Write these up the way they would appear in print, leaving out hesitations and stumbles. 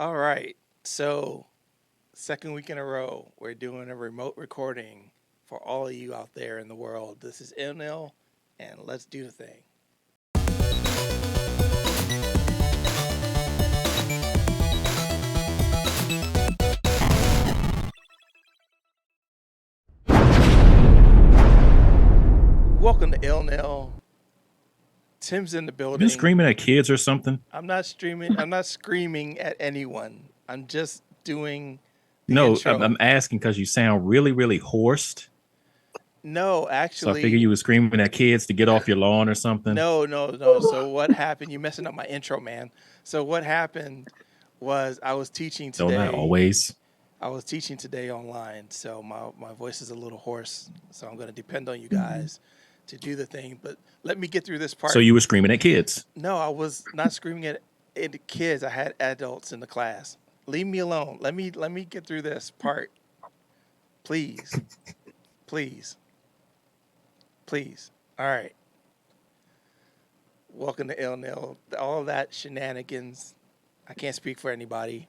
All right. So, second week in a row, we're doing a remote recording for all of you out there in the world. This is ILNL, and let's do the thing. Welcome to ILNL. Tim's in the You been building. screaming at kids or something? I'm not streaming. I'm not screaming at anyone. I'm just doing the No, intro. I'm asking because you sound really, really hoarse. No, So I figured actually, you were screaming at kids to get off your lawn or something. no. So what happened? You messing up my intro, man. So what happened was I was teaching Don't I today. always? I was teaching today online, so my voice is a little hoarse. So I'm going to depend on you Mhm. guys to do the thing. But let me get through this So part. you were screaming at kids. No, I was not screaming at the kids. I had adults in the class. Leave me alone. Let me get through this part, please, please, please. All right. Welcome to ILNL. All of that shenanigans. I can't speak for anybody.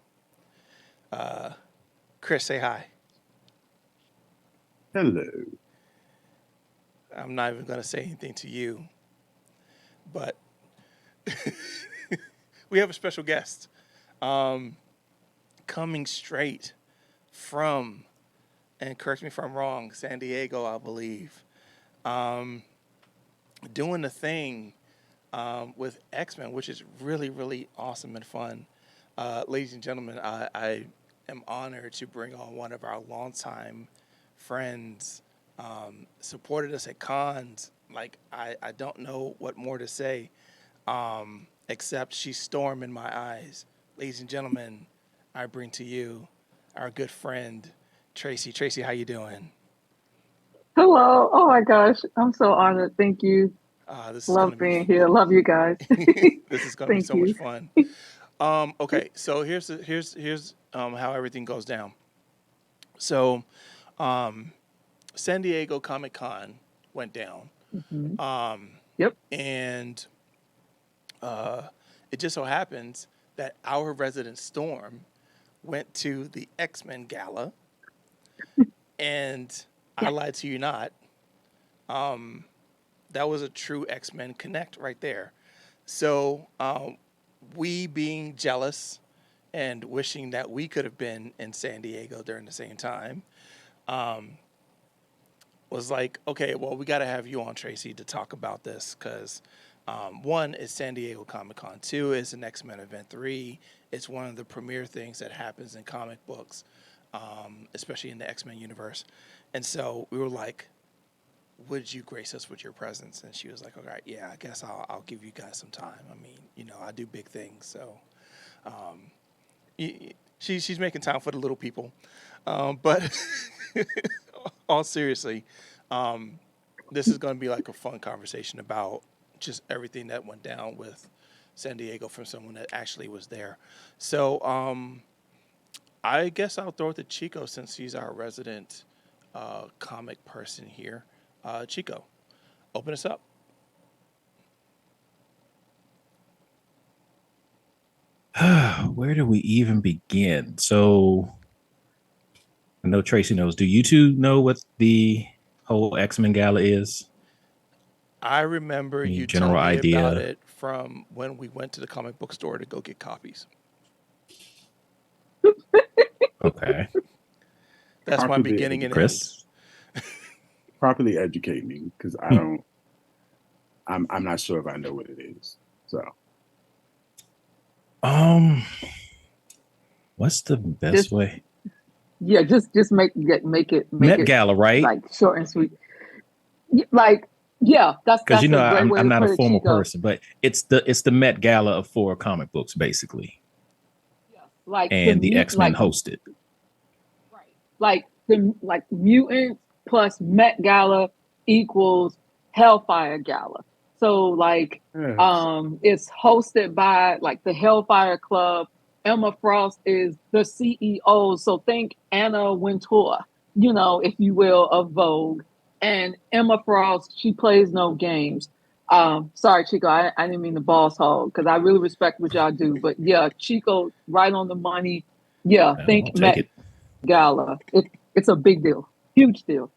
Chris, say hi. Hello. I'm not even going to say anything to you, but we have a special guest coming straight from, and correct me if I'm wrong, San Diego, I believe, doing the thing with X-Men, which is really, really awesome and fun. Ladies and gentlemen, I am honored to bring on one of our longtime friends, supported us at cons. Like, I don't know what more to say, except she's storm in my eyes. Ladies and gentlemen, I bring to you our good friend, Tracey. Tracey, how you doing? Hello. Oh my gosh. I'm so honored. Thank you. This is gonna Love be being here. Love you guys. this is gonna be Thank so much you. fun. Okay, so here's how everything goes down. So, um, San Diego Comic Con went down, Mhm. um, Yep. and uh, it just so happens that our resident Storm went to the X Men Gala, and I Yes. lied to you not. Um, that was a true X Men connect right there. So, we being jealous and wishing that we could have been in San Diego during the same time, um, was like, okay, well, we got to have you on, Tracey, to talk about this because one is San Diego Comic Con, two is an X Men event, three it's one of the premier things that happens in comic books, especially in the X Men universe. And so we were like, would you grace us with your presence? And she was like, all right, yeah, I guess I'll give you guys some time. I mean, I do big things, so um, she's making time for the little people. But all seriously, um, this is going to be like a fun conversation about just everything that went down with San Diego from someone that actually was there. So I guess I'll throw it to Chico since he's our resident comic person here. Chico, open us up. Where do we even begin? So I know Tracy knows. Do you two know what the whole X-Men gala is? I remember Any you telling general me about idea? it from when we went to the comic book store to go get copies. Okay. That's my Properly beginning and educate. end. Chris? Properly educate me because I Hmm. don't. I'm not sure if I know what it is. So Um, what's the just best way? yeah, just make Met it Gala, right? like short and sweet. Like yeah, Because that's a great I'm way I'm to not a put it, formal Chico. person, but it's the Met Gala of four comic books, basically, Yeah. Like the and the mute X Men like hosted. right. Like the like mutants plus Met Gala equals Hellfire Gala. So like yes. it's hosted by like the Hellfire Club. Emma Frost is the CEO. So think Anna Wintour, if you will, of Vogue. And Emma Frost, she plays no games. Sorry, Chico, I didn't mean the boss hog because I really respect what y'all do. But yeah, Chico, right on the money. Yeah, I'll think take Met it. Gala. It's a big deal, huge deal.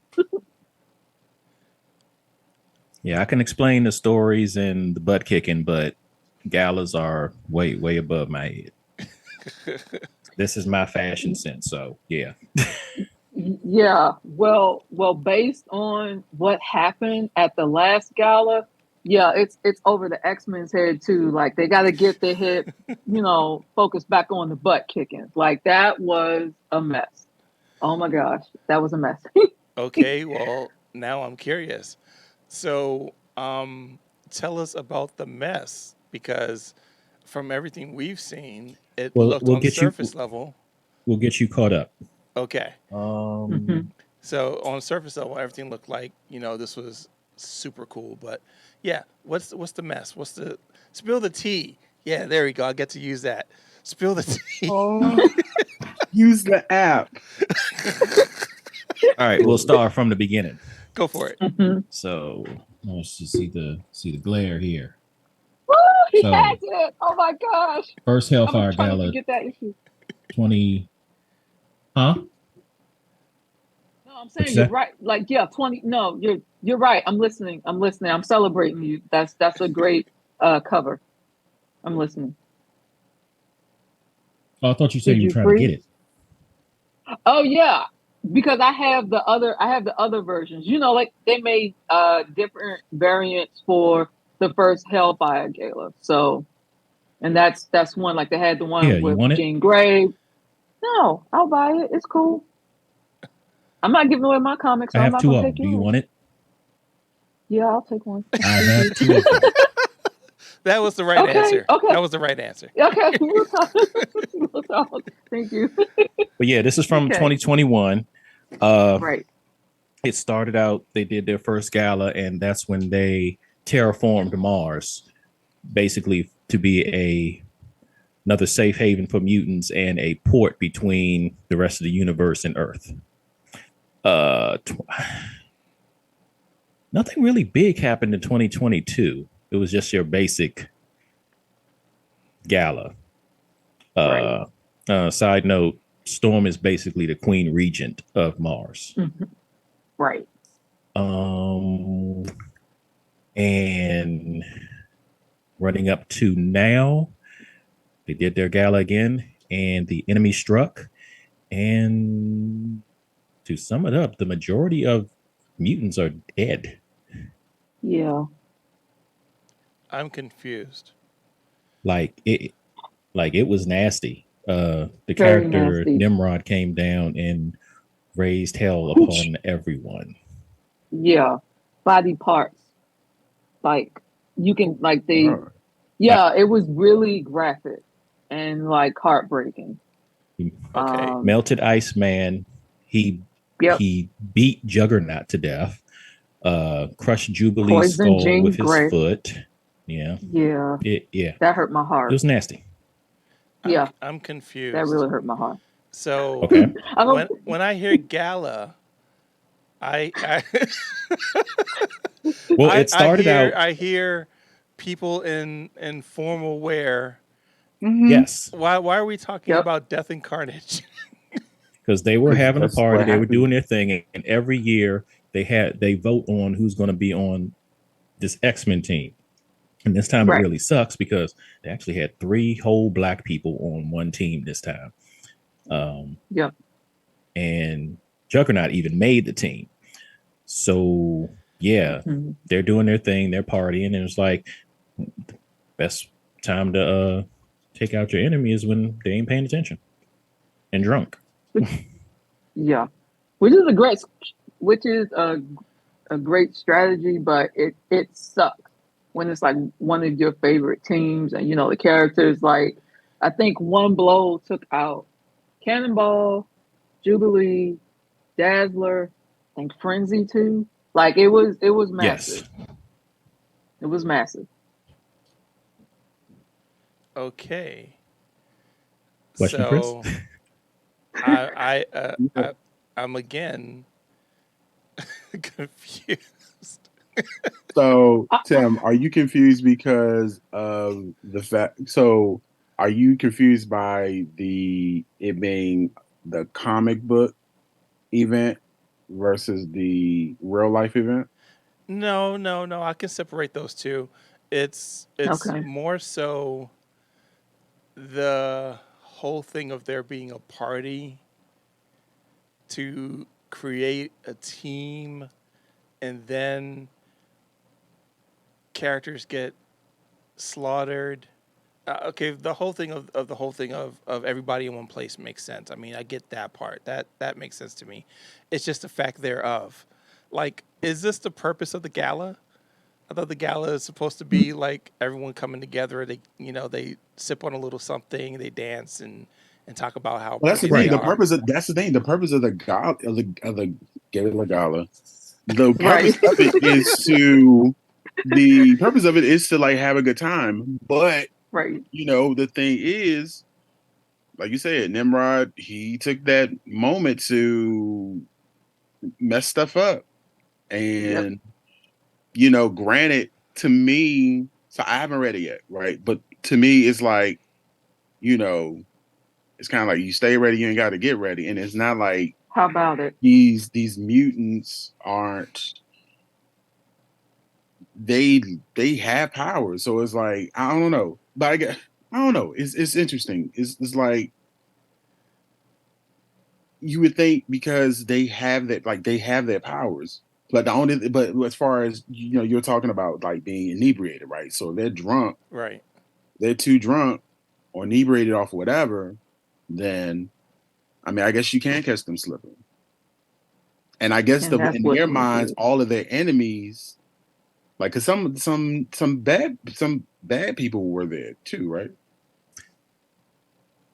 Yeah, I can explain the stories and the butt kicking, but galas are way above my head. This is my fashion sense, so yeah. Yeah, well, based on what happened at the last gala, yeah, it's over the X-Men's head too. Like they got to get their head, focused back on the butt kicking. Like that was a mess. Oh my gosh, that was a mess. Okay, well, now I'm curious. So, tell us about the mess because from everything we've seen, it Well, looked on surface level. we'll get you caught up. Okay. Mhm. So on surface level, everything looked like, this was super cool. But yeah, what's the mess? What's the spill the tea? Yeah, there we go. I get to use that. Spill the tea. Oh, use the app. All right, we'll start from the beginning. Go for it. Mhm. So let's just see the glare here. Woo, he So has it. Oh my gosh. first I was Hellfire trying to Gala get that issue. 20. Huh? No, I'm What saying you you're say? right. Like, yeah, 20. No, you're right. I'm listening. I'm celebrating you. That's a great cover. I'm listening. Oh, I thought you said Did you were you trying to get freeze? it. Oh yeah, because I have the other versions. Like they made different variants for the first Hellfire Gala. So, and that's one, like they had the Yeah, one you with want it? Jean Grey. No, I'll buy it. It's cool. I'm not giving away my comics, I so I'm have not two gonna of take them. Do you yours. want it? Yeah, I'll take one. I Thank have you. two of them. That was the right Okay, answer. okay, That was the right answer. okay. We'll talk. We'll talk. Thank you. But yeah, this is from Okay, 2021. Uh, right. it started out, they did their first gala, and that's when they terraformed Mars, basically to be another safe haven for mutants and a port between the rest of the universe and Earth. Uh, Nothing really big happened in 2022. It was just your basic gala. Right. Side note: Storm is basically the Queen Regent of Mars. Mhm. Right. Um, and running up to now, they did their gala again, and the enemy struck. And to sum it up, the majority of mutants are dead. Yeah. I'm confused. Like it was nasty. The Very character nasty. Nimrod came down and raised hell Whoosh. upon everyone. Yeah. Body parts. Like you can like they. Oh, I, Yeah, it was really graphic and like heartbreaking. Okay. Melted Ice Man. He Yep. he beat Juggernaut to death. Crushed Jubilee's Poison skull Jean with his Grey. foot. Yeah, Yeah, yeah. that hurt my It heart. was nasty. Yeah, I'm that confused. really hurt my heart. So Okay. I don't. when I hear gala, I Well, it I started hear out. I hear people in formal wear. mm-hmm. Yes, Why are we talking Yep. about death and carnage? because they were Because having a that's party, what they were doing happened. their thing, and every year they vote on who's going to be on this X-Men team. And this time it Right. really sucks because they actually had three whole black people on one team this time. Um, Yep. and Juggernaut even made the team. So yeah, Mhm. they're doing their thing, they're partying, and it's like best time to take out your enemy is when they ain't paying attention and drunk. Yeah, which is a great, which is a great strategy, but it sucks when it's like one of your favorite teams and the characters. Like I think one blow took out Cannonball, Jubilee, Dazzler, I think Frenzy too. Like it was Yes. massive. It was massive. Okay. Question, Chris? So I Yeah. I'm again confused. So, Tim, are you confused because of the fact? So, are you confused by it being the comic book event versus the real life event? No, no, no. I can separate those two. It's Okay. more so the whole thing of there being a party to create a team, and then characters get slaughtered. Okay, the whole thing of the whole thing of everybody in one place makes sense. I mean, I get that part. That makes sense to me. It's just the fact thereof. Like, is this the purpose of the gala? I thought the gala is supposed to be like everyone coming together. They, they sip on a little something, they dance and talk about how Well, that's the pretty they thing. Right. are. That's the thing. The purpose of the gala of the gala gala. The Right. purpose of it is to the purpose of it is to like have a good time. But Right. the thing is, like you said, Nimrod, he took that moment to mess stuff up. Yep. And, granted, to me, so I haven't read it yet, right? But to me, it's like, you know, it's kind of like you stay ready, you ain't got to get ready. And it's not like How about it? these mutants aren't they have powers. So it's like, I don't know. But I don't know. It's interesting. It's like you would think because they have that, like they have their powers. But as far as you're talking about like being inebriated, right? So they're drunk, Right. they're too drunk or inebriated off whatever, then I mean, I guess you can catch them slipping. And I guess And that's in what their they minds, did. all of their enemies, like, cause some bad people were there too, right?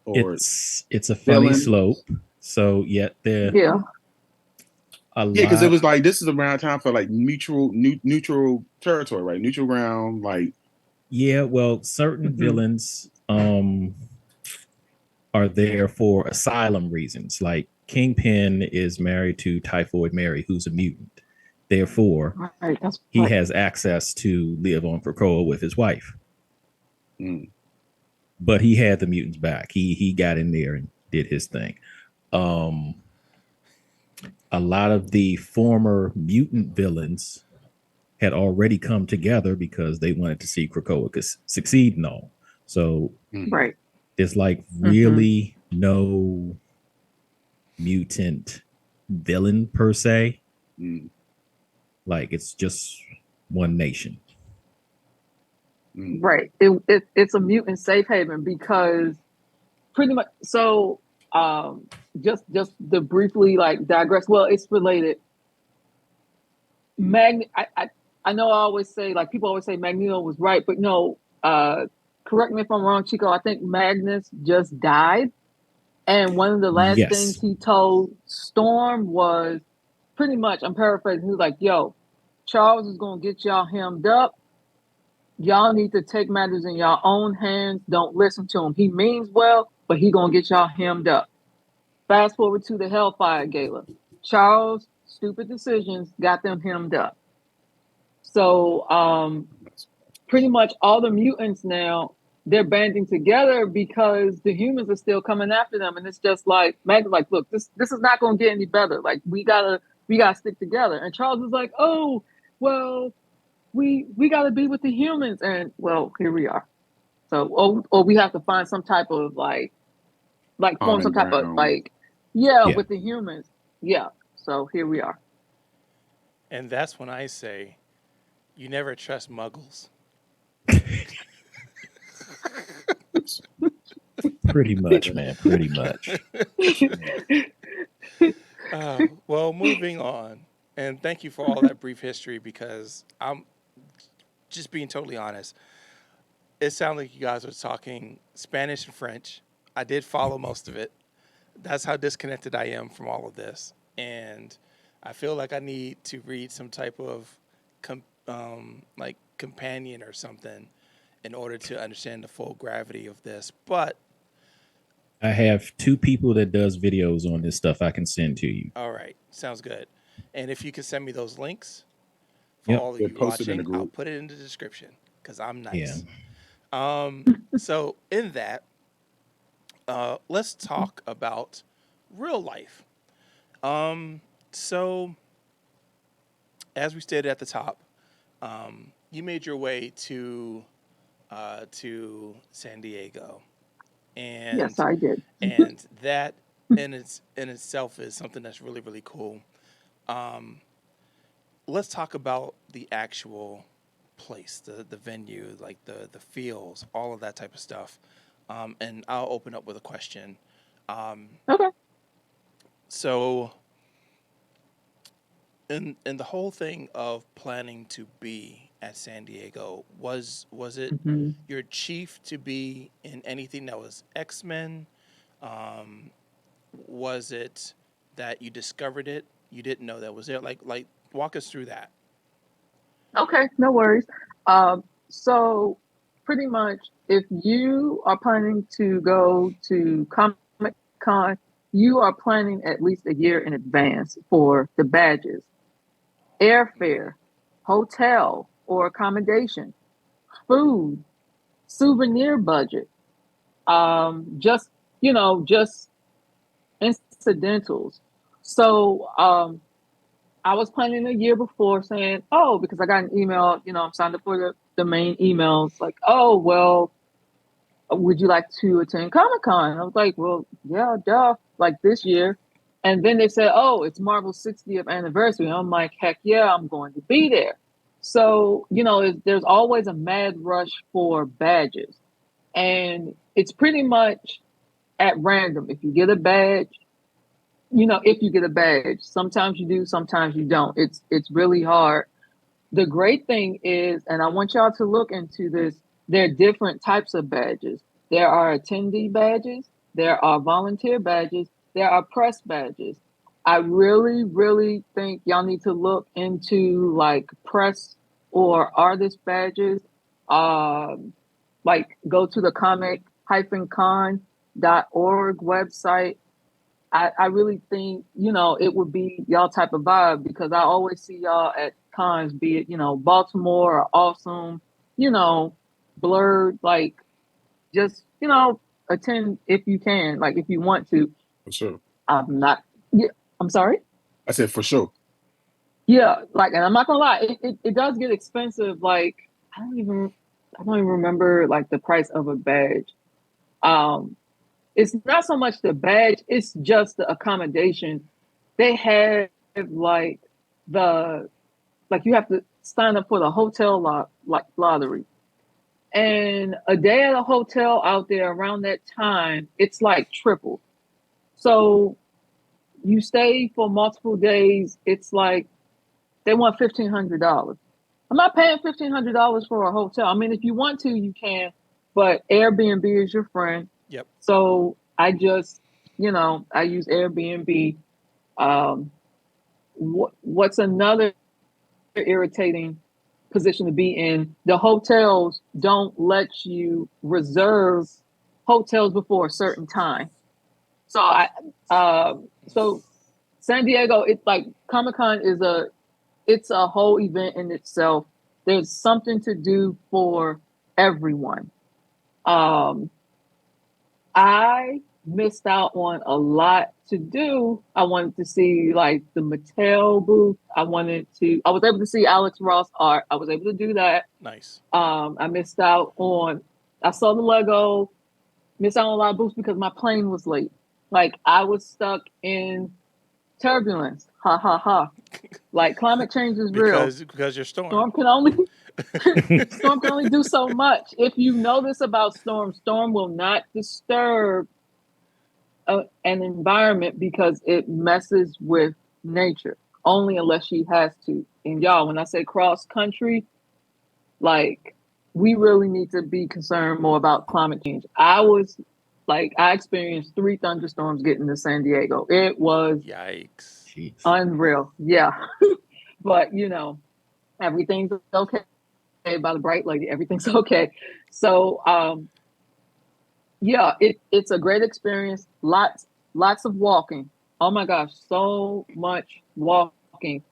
Or It's a funny villain. slope. So yet there Yeah. a Yeah, because it lot. was like this is around time for like neutral territory, right? Neutral ground, like Yeah, well, certain Hmm. villains are there for asylum reasons. Like Kingpin is married to Typhoid Mary, who's a mutant. Therefore, Right. That's he right. has access to live on Krakoa with his wife. mm, But he had the mutants back. He got in there and did his thing. Um, a lot of the former mutant villains had already come together because they wanted to see Krakoa succeed and all. So mm, Right. there's like Hmm. really no mutant villain per se. mm, Like it's just one nation. mm. Right. It's a mutant safe haven because pretty much so just to briefly like digress. Well, it's related. I know I always say like people always say Magneto was right, but no, correct me if I'm wrong, Chico. I think Magnus just died. And one of the last things Yes. he told Storm was pretty much, I'm paraphrasing, he was like, yo, Charles is gonna get y'all hemmed up. Y'all need to take matters in your own hands. Don't listen to him. He means well, but he gonna get y'all hemmed up. Fast forward to the Hellfire Gala. Charles' stupid decisions got them hemmed up. So pretty much all the mutants now they're banding together because the humans are still coming after them, and it's just like Mag's like, look, this is not going to get any better. Like we gotta stick together. And Charles is like, oh well, we gotta be with the humans, and well, here we are. So or we have to find some type of like form Common some type of ground. like yeah Yeah. with the humans. Yeah. So here we are. And that's when I say, you never trust muggles. Pretty much, man. Pretty much. Well, moving on. And thank you for all that brief history because I'm just being totally honest. It sounded like you guys were talking Spanish and French. I did follow most of it. That's how disconnected I am from all of this. And I feel like I need to read some type of like companion or something in order to understand the full gravity of this. But I have two people that does videos on this stuff I can send to you. all right, sounds good. And if you can send me those links, for Yep. all of They you posted in the watching. I'll group. put it in the description because I'm Yeah. nice. So in that, let's talk about real life. So as we stated at the top, you made your way to San Diego, Yes, and I did. that in itself is something that's really really cool. Um, let's talk about the actual place, the venue, like the feels, all of that type of stuff. And I'll open up with a question. Um, Okay. so in the whole thing of planning to be at San Diego, was it hmm your chief to be in anything that was X-Men? Um, was it that you discovered it? You didn't know that was there? Like walk us through that. Okay, no worries. So pretty much, if you are planning to go to Comic Con, you are planning at least a year in advance for the badges, Mm-hmm. airfare, hotel or accommodation, food, souvenir budget, just just incidentals. So I was planning a year before saying, oh, because I got an email, I'm signed up for the main emails, like, oh, well, would you like to attend Comic Con? I was like, well, yeah, duh, like this year. And then they said, oh, it's Marvel's 60th anniversary. And I'm like, heck yeah, I'm going to be there. So, there's always a mad rush for badges. And it's pretty much at random. If you get a badge, if you get a badge, sometimes you do, sometimes you don't. It's really hard. The great thing is, and I want y'all to look into this, there are different types of badges. There are attendee badges, there are volunteer badges, there are press badges. I really, really think y'all need to look into like press or artist badges. Um, like go to the comic-con.org website. I really think, it would be y'all type of vibe because I always see y'all at cons, be it, Baltimore or Awesome, you know, Blurred, like just, attend if you can, like if you want to. For sure. I'm not, yeah, I'm sorry. I said for sure. Yeah, like, and I'm not gonna lie, it does get expensive. Like, I don't even remember like the price of a badge. Um, it's not so much the badge, it's just the accommodation. They have like the like you have to sign up for the hotel like lottery. And a day at a hotel out there around that time, it's like triple. So you stay for multiple days, it's like they want $1,500. I'm not paying $1,500 for a hotel. I mean, if you want to, you can, but Airbnb is your friend. Yep. So I just, I use Airbnb. Um, what's another irritating position to be in? The hotels don't let you reserve hotels before a certain time. So so San Diego, it's like Comic Con it's a whole event in itself. There's something to do for everyone. Um, I missed out on a lot to do. I wanted to see like the Mattel booth. I was able to see Alex Ross art. I was able to do that. Nice. I missed out on, I saw the Lego, missed out on a lot of booths because my plane was late. Like I was stuck in turbulence. Ha ha ha. Like climate change is real. Because you're Storm. Storm can only Storm can only do so much. If you know this about Storm, Storm will not disturb an environment because it messes with nature only unless she has to. And y'all, when I say cross country, like we really need to be concerned more about climate change. I experienced 3 thunderstorms getting to San Diego. It was Yikes. Jeez. unreal. Yeah. But everything's okay by the bright lady. Everything's okay. So yeah, it's a great experience. Lots of walking. Oh my gosh, so much walking.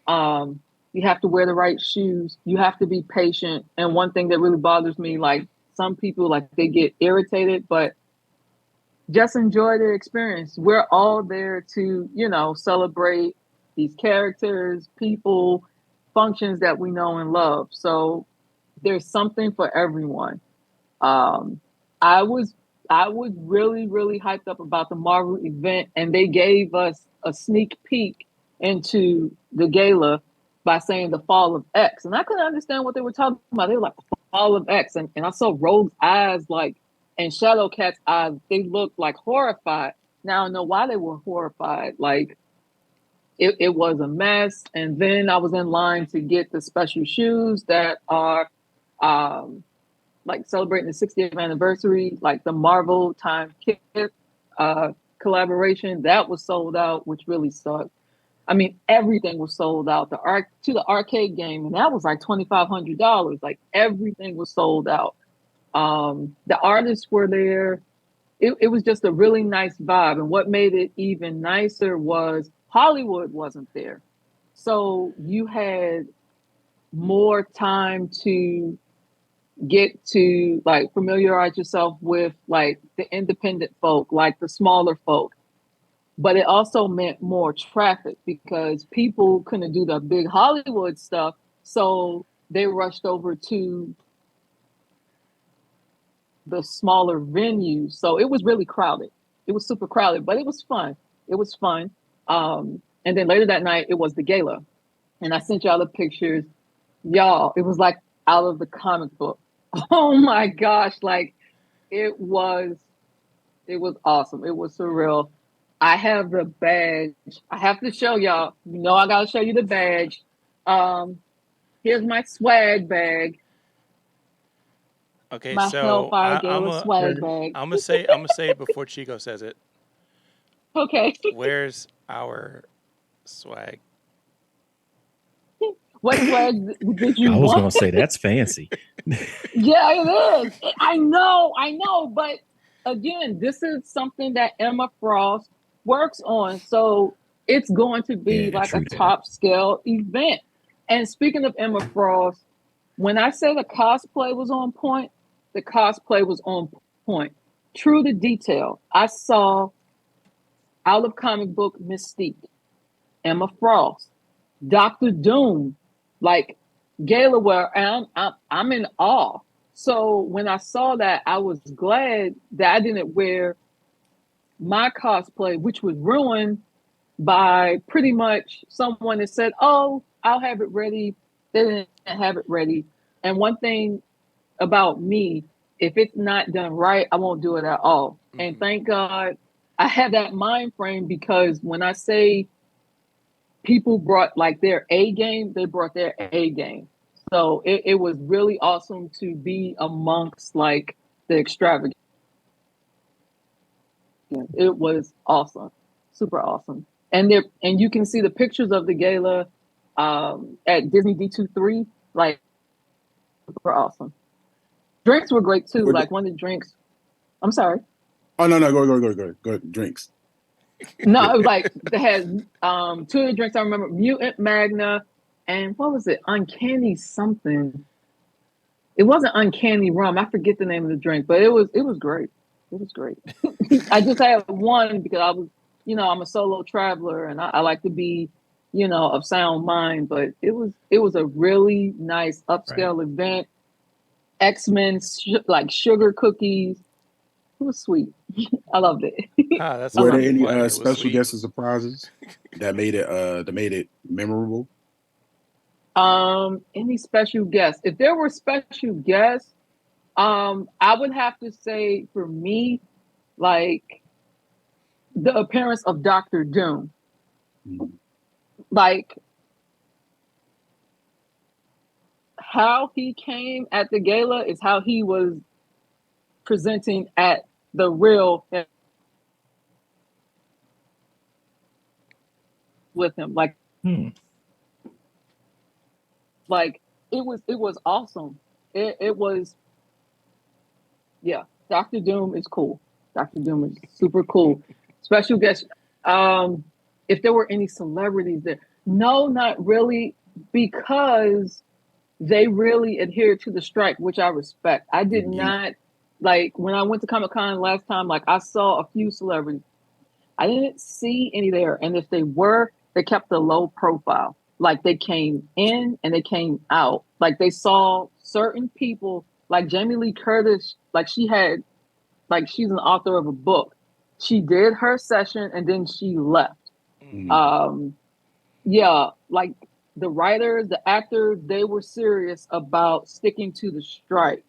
Um, You have to wear the right shoes. You have to be patient. And one thing that really bothers me, like some people, like they get irritated, but just enjoy the experience. We're all there to, celebrate these characters, people, functions that we know and love. So there's something for everyone. Um, I was I was really, really hyped up about the Marvel event, and they gave us a sneak peek into the gala by saying the fall of X. And I couldn't understand what they were talking about. They were like, the fall of X. And I saw Rogue's eyes, like, and Shadowcat's eyes, they looked like horrified. Now I know why they were horrified. Like, it was a mess. And then I was in line to get the special shoes that are like celebrating the 60th anniversary, like the Marvel Time Kit collaboration. That was sold out, which really sucked. I mean, everything was sold out. To the arcade game, and that was like $2,500. Like everything was sold out. The artists were there. It was just a really nice vibe. And what made it even nicer was Hollywood wasn't there. So you had more time to get to like familiarize yourself with like the independent folk, like the smaller folk. But it also meant more traffic because people couldn't do the big Hollywood stuff. So they rushed over to the smaller venues. So it was really crowded. It was super crowded, but it was fun. It was fun. And then later that night, it was the gala. And I sent y'all the pictures. Y'all, it was like out of the comic book. Oh my gosh. Like it was awesome. It was surreal. I have the badge. I have to show y'all. I gotta show you the badge. Here's my swag bag. Okay, My so Hellfire Gala swag bag. I'm gonna say it before Chico says it. Okay. Where's our swag? What swag did you I was want? gonna say that's fancy. Yeah, it is. I know. But again, this is something that Emma Frost works on. So it's going to be Yeah, like a true that. top scale event. And speaking of Emma Frost, when I say the cosplay was on point, the cosplay was on point. True to detail. I saw out of comic book Mystique, Emma Frost, Doctor Doom, like gala wear, and I'm in awe. So when I saw that, I was glad that I didn't wear my cosplay, which was ruined by pretty much someone that said, "Oh, I'll have it ready." They didn't have it ready. And one thing about me, if it's not done right, I won't do it at all. Mm-hmm. And thank God I have that mind frame, because when I say people brought like their A game, they brought their A game. So it was really awesome to be amongst like the extravagance. It was awesome, super awesome. And you can see the pictures of the gala at Disney D23, like super awesome. Drinks were great too. Like one of the drinks. I'm sorry. Oh no, go drinks. No, it was like they had two of the drinks I remember: Mutant Magna and what was it? Uncanny something. It wasn't Uncanny Rum. I forget the name of the drink, but it was great. It was great. I just had one because I was, I'm a solo traveler and I like to be, of sound mind. But it was a really nice upscale event. X-Men like sugar cookies. It was sweet. I loved it. Were there any special guests and surprises that made it memorable? Any special guests? If there were special guests, I would have to say for me, like the appearance of Dr. Doom. Mm-hmm. Like how he came at the gala is how he was presenting at the real with him. Like like it was awesome. It was, yeah. Dr. Doom is cool. Dr. Doom is super cool. Special guest. If there were any celebrities there, no, not really. because they really adhered to the strike, which I respect. I did not, like, when I went to Comic-Con last time, like, I saw a few celebrities. I didn't see any there. And if they were, they kept a low profile. Like, they came in and they came out. Like, they saw certain people, like Jamie Lee Curtis, like, she's an author of a book. She did her session and then she left. Yeah, like, the writers, the actors, they were serious about sticking to the strike.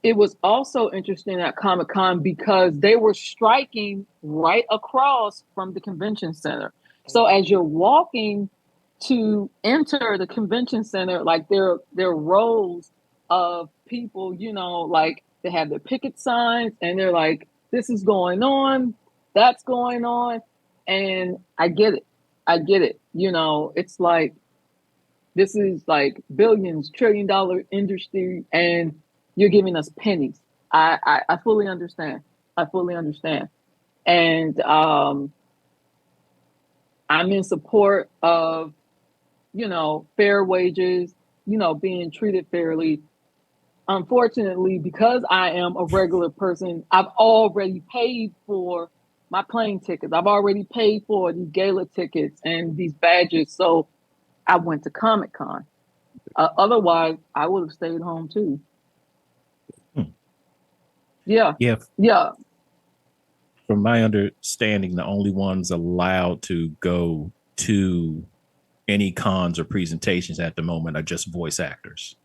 It was also interesting at Comic-Con because they were striking right across from the convention center. So as you're walking to enter the convention center, like, there are rows of people, like, they have their picket signs and they're like, this is going on, that's going on. And I get it. It's like, this is like billions, $1 trillion industry, and you're giving us pennies. I fully understand. And I'm in support of, fair wages, being treated fairly. Unfortunately, because I am a regular person, I've already paid for my plane tickets. I've already paid for these gala tickets and these badges. So I went to Comic-Con. Otherwise, I would have stayed home too. Yeah. From my understanding, the only ones allowed to go to any cons or presentations at the moment are just voice actors.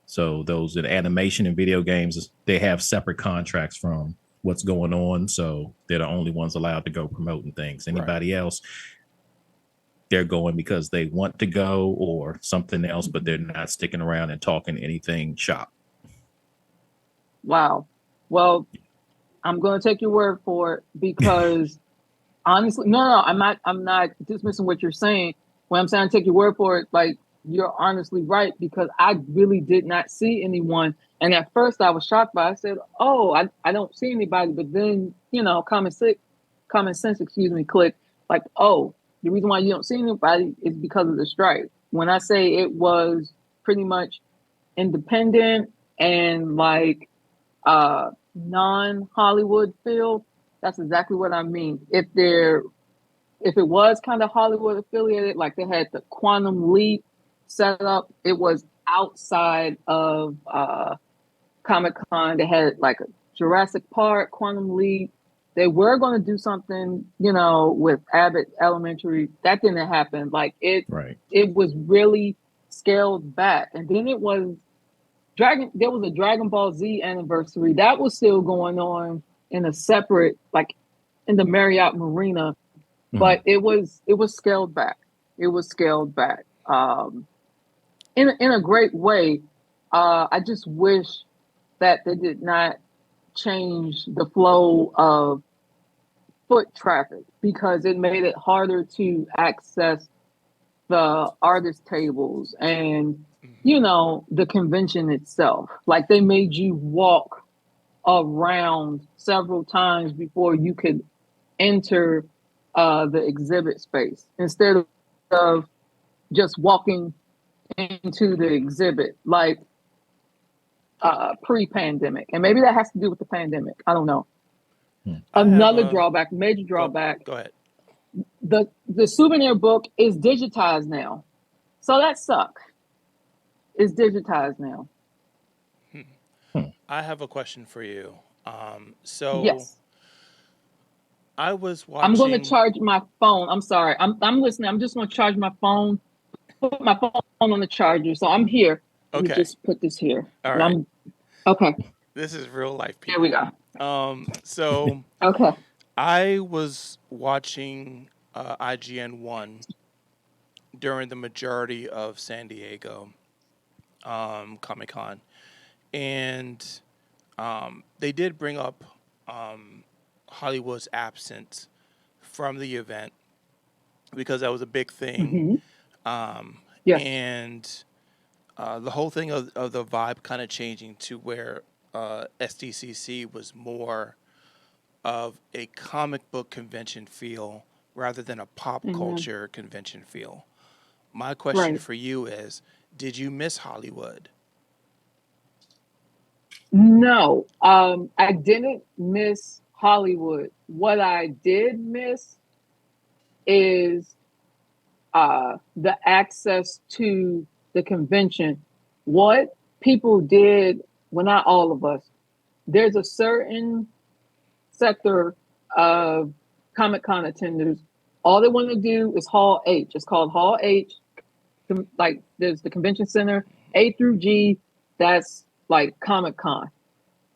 So those in animation and video games, they have separate contracts from what's going on. So they're the only ones allowed to go promoting things. Anybody else, they're going because they want to go or something else, but they're not sticking around and talking anything shop. Wow. Well, I'm going to take your word for it because honestly, no, I'm not dismissing what you're saying. When I'm saying take your word for it, like, you're honestly right, because I really did not see anyone. And at first I was shocked by it. I said, oh, I don't see anybody. But then, common sense, clicked, like, oh, the reason why you don't see anybody is because of the strike. When I say it was pretty much independent and like non-Hollywood feel, that's exactly what I mean. If it was kind of Hollywood affiliated, like they had the Quantum Leap set up, it was outside of Comic-Con. They had like a Jurassic Park, Quantum Leap. They were going to do something, with Abbott Elementary. That didn't happen. Like, it was really scaled back. And then there was a Dragon Ball Z anniversary that was still going on in a separate, like, in the Marriott Marina, but it was scaled back. It was scaled back in a great way. I just wish that they did not change the flow of foot traffic, because it made it harder to access the artist tables and the convention itself. Like, they made you walk around several times before you could enter the exhibit space, instead of just walking into the exhibit like pre-pandemic. And maybe that has to do with the pandemic. I don't know. Another drawback, major drawback. Go ahead. The souvenir book is digitized now. So that sucks. It's digitized now. I have a question for you. So yes. I was watching. I'm going to charge my phone. I'm sorry. I'm listening. I'm just going to charge my phone. Put my phone on the charger. So I'm here. Let me just put this here. All right. Okay. This is real life, people. Here we go. So okay. I was watching IGN1 during the majority of San Diego Comic-Con, and they did bring up Hollywood's absence from the event because that was a big thing. Yes. And the whole thing of the vibe kind of changing to where SDCC was more of a comic book convention feel rather than a pop culture convention feel. My question Right. for you is, did you miss Hollywood? No, I didn't miss Hollywood. What I did miss is the access to the convention. What people did, well, not all of us, there's a certain sector of Comic Con attenders. All they want to do is Hall H. It's called Hall H. Like there's the convention center, A through G. That's like Comic Con.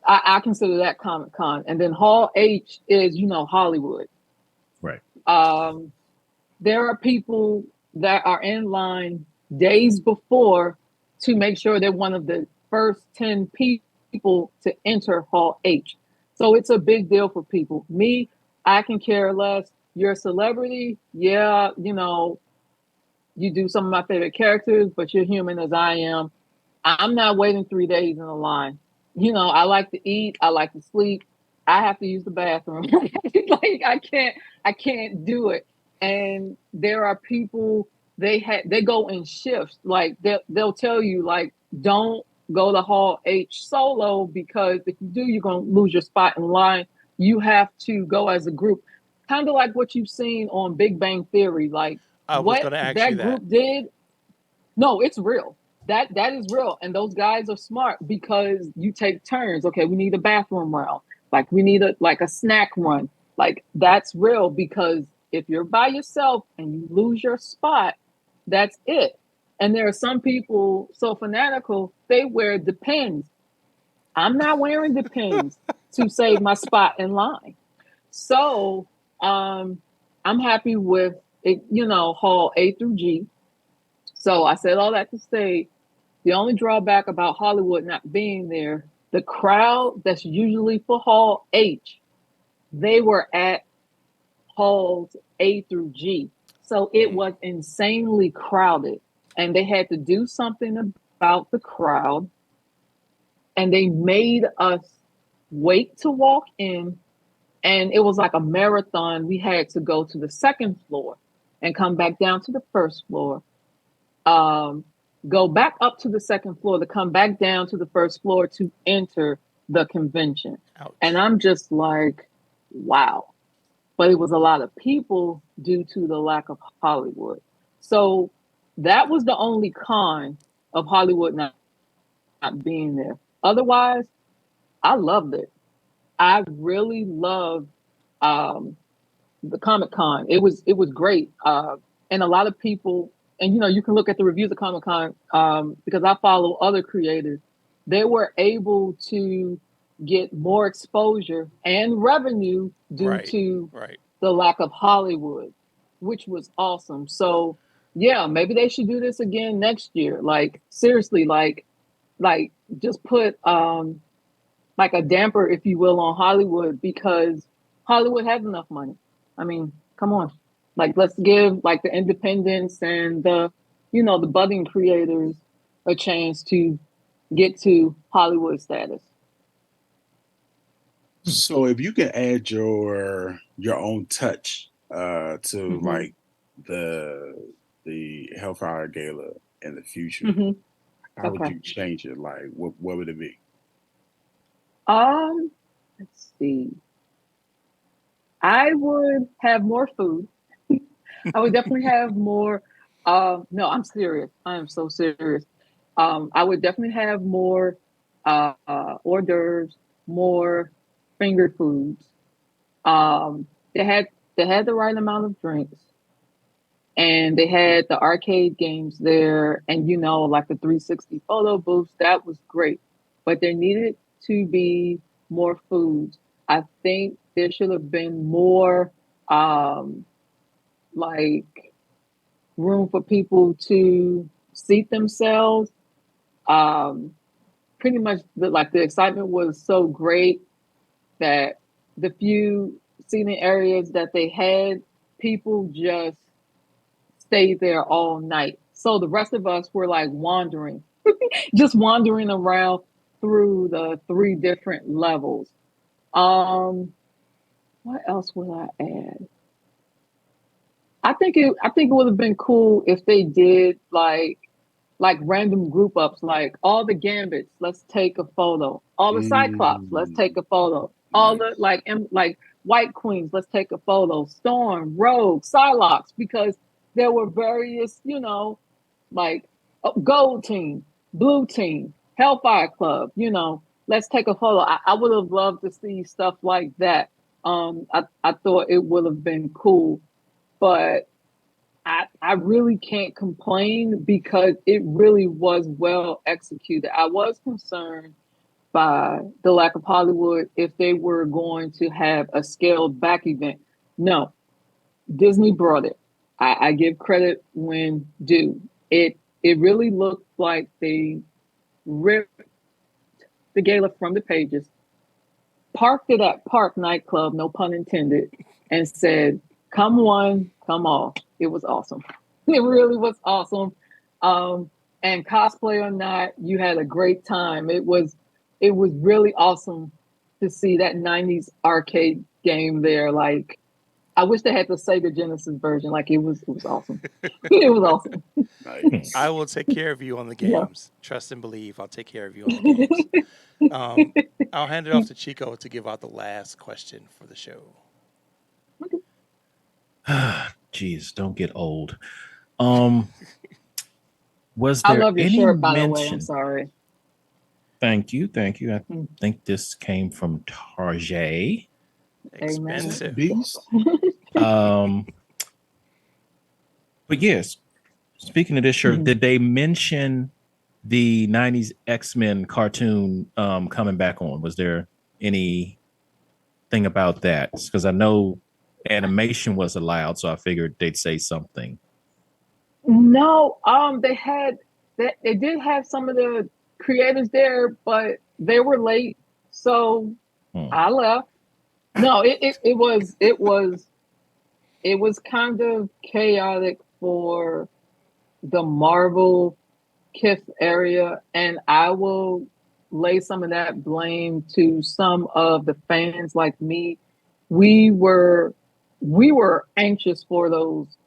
I consider that Comic Con. And then Hall H is, Hollywood. Right. There are people that are in line days before to make sure they're one of the first 10 people to enter Hall H. So it's a big deal for people. Me, I can care less. You're a celebrity. Yeah, you do some of my favorite characters, but you're human as I am. I'm not waiting 3 days in a line. I like to eat. I like to sleep. I have to use the bathroom. Like I can't do it. And there are people they go in shifts. Like they'll tell you like don't go to Hall H solo because if you do, you're gonna lose your spot in line. You have to go as a group, kind of like what you've seen on Big Bang Theory. Like I was what going to ask you that that. group did. No, it's real. That is real. And those guys are smart because you take turns. Okay, we need a bathroom round. Like we need a snack run. Like that's real because if you're by yourself and you lose your spot, that's it. And there are some people so fanatical, they wear Depends. I'm not wearing Depends to save my spot in line. So I'm happy with it, Hall A through G. So I said all that to say the only drawback about Hollywood not being there, the crowd that's usually for Hall H, they were at Halls A through G. So it was insanely crowded. And they had to do something about the crowd. And they made us wait to walk in. And it was like a marathon. We had to go to the second floor and come back down to the first floor. Go back up to the second floor to come back down to the first floor to enter the convention. Ouch. And I'm just like, wow. But it was a lot of people due to the lack of Hollywood. So that was the only con of Hollywood not being there. Otherwise, I loved it. I really loved the Comic Con. It was great. And a lot of people, and you can look at the reviews of Comic Con because I follow other creators. They were able to get more exposure and revenue due Right. to Right. the lack of Hollywood, which was awesome. So yeah, maybe they should do this again next year. Like seriously, like just put like a damper, if you will, on Hollywood because Hollywood has enough money. I mean, come on. Like let's give like the independents and the budding creators a chance to get to Hollywood status. So if you can add your own touch to Mm-hmm. like the Hellfire Gala in the future, Mm-hmm. how would Okay. you change it? Like what would it be? Let's see. I would have more food. I would definitely have more. No, I'm serious. I am so serious. I would definitely have more hors d'oeuvres, more finger foods. Um, they had they had the right amount of drinks, and they had the arcade games there, and like the 360 photo booths. That was great, but there needed to be more foods. I think there should have been more um, like room for people to seat themselves. Um, Pretty much the excitement was so great that the few seating areas that they had, people just stayed there all night. So the rest of us were like wandering, just wandering around through the three different levels. Um, what else would I add? I think it would have been cool if they did like random group ups, like all the Gambits, let's take a photo. All the Cyclops, let's take a photo. All the like White Queens, let's take a photo. Storm, Rogue, Psylocke, because there were various, like Gold Team, Blue Team, Hellfire Club. Let's take a photo. I would have loved to see stuff like that. I thought it would have been cool, but I really can't complain because it really was well executed. I was concerned by the lack of Hollywood if they were going to have a scaled back event. No, Disney brought it. I give credit when due. It really looked like they ripped the gala from the pages, parked it at Park Nightclub, no pun intended, and said, "Come one, come all." It was awesome. It really was awesome. And cosplay or not, you had a great time. It was really awesome to see that 90s arcade game there. Like, I wish they had the Sega Genesis version. Like, it was awesome. It was awesome. Nice. I will take care of you on the Yeah. games. Trust and believe. I'll take care of you on the games. I'll hand it off to Chico to give out the last question for the show. Jeez, don't get old. Was I there love your any shirt, by the way. I'm mention? sorry. Thank you. I Mm. think this came from Tarjay. Expensive. Beast. But yes, speaking of this shirt, Mhm. did they mention the 90s X-Men cartoon coming back on? Was there anything about that? Because I know animation was allowed, so I figured they'd say something. No, they did have some of the creators there, but they were late, so I left. No, it was kind of chaotic for the Marvel Kith area, and I will lay some of that blame to some of the fans like me. We were anxious for those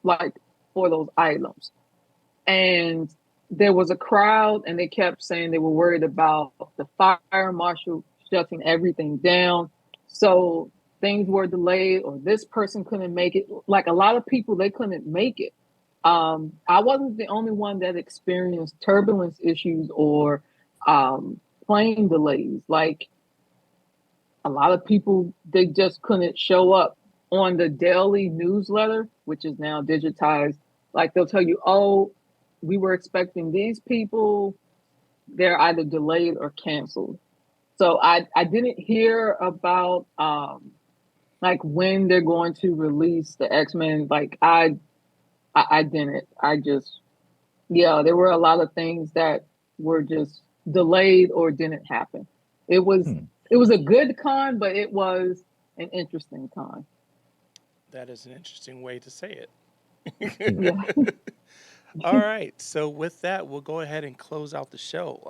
items. And there was a crowd, and they kept saying they were worried about the fire marshal shutting everything down. So things were delayed, or this person couldn't make it. Like a lot of people, they couldn't make it. I wasn't the only one that experienced turbulence issues or plane delays. Like a lot of people, they just couldn't show up on the daily newsletter, which is now digitized. Like they'll tell you, oh, we were expecting these people. They're either delayed or canceled. So I didn't hear about like when they're going to release the X-Men. Like I didn't. I just, yeah, there were a lot of things that were just delayed or didn't happen. It was a good con, but it was an interesting con. That is an interesting way to say it. Yeah. All right. So with that, we'll go ahead and close out the show.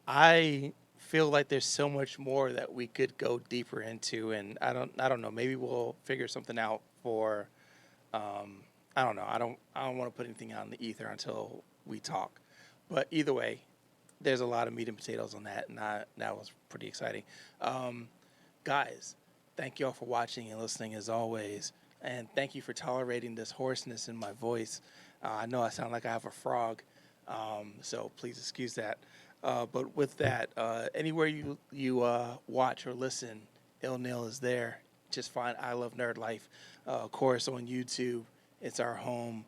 I feel like there's so much more that we could go deeper into, and I don't know. Maybe we'll figure something out for. I don't know. I don't want to put anything out in the ether until we talk. But either way, there's a lot of meat and potatoes on that, and that was pretty exciting. Guys, thank you all for watching and listening as always, and thank you for tolerating this hoarseness in my voice. I know I sound like I have a frog, so please excuse that. But with that, anywhere you watch or listen, ILNL is there. Just find I Love Nerd Life. Of course, on YouTube, it's our home.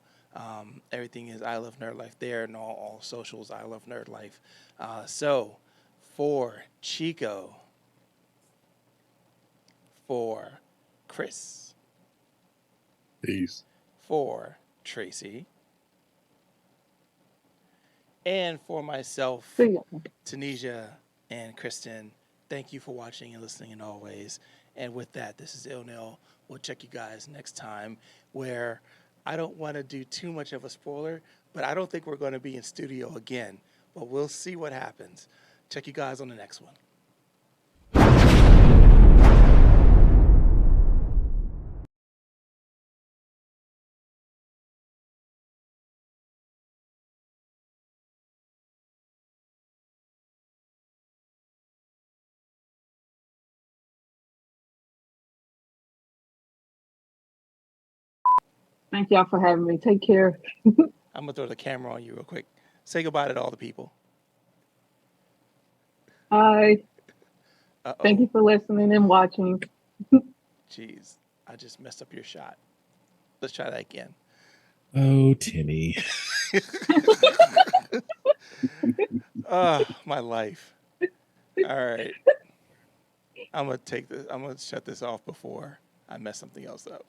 Everything is I Love Nerd Life there, and all socials I Love Nerd Life. So, for Chico, for Chris, Peace. for Tracey, and for myself, See ya. Tunisia, and Kristen, thank you for watching and listening and always. And with that, this is ILNL. We'll check you guys next time, where I don't want to do too much of a spoiler, but I don't think we're going to be in studio again. But we'll see what happens. Check you guys on the next one. Thank y'all for having me. Take care. I'm gonna throw the camera on you real quick. Say goodbye to all the people. Bye. Uh Thank oh. you for listening and watching. Jeez, I just messed up your shot. Let's try that again. Oh, Timmy. My life. All right. I'm gonna shut this off before I mess something else up.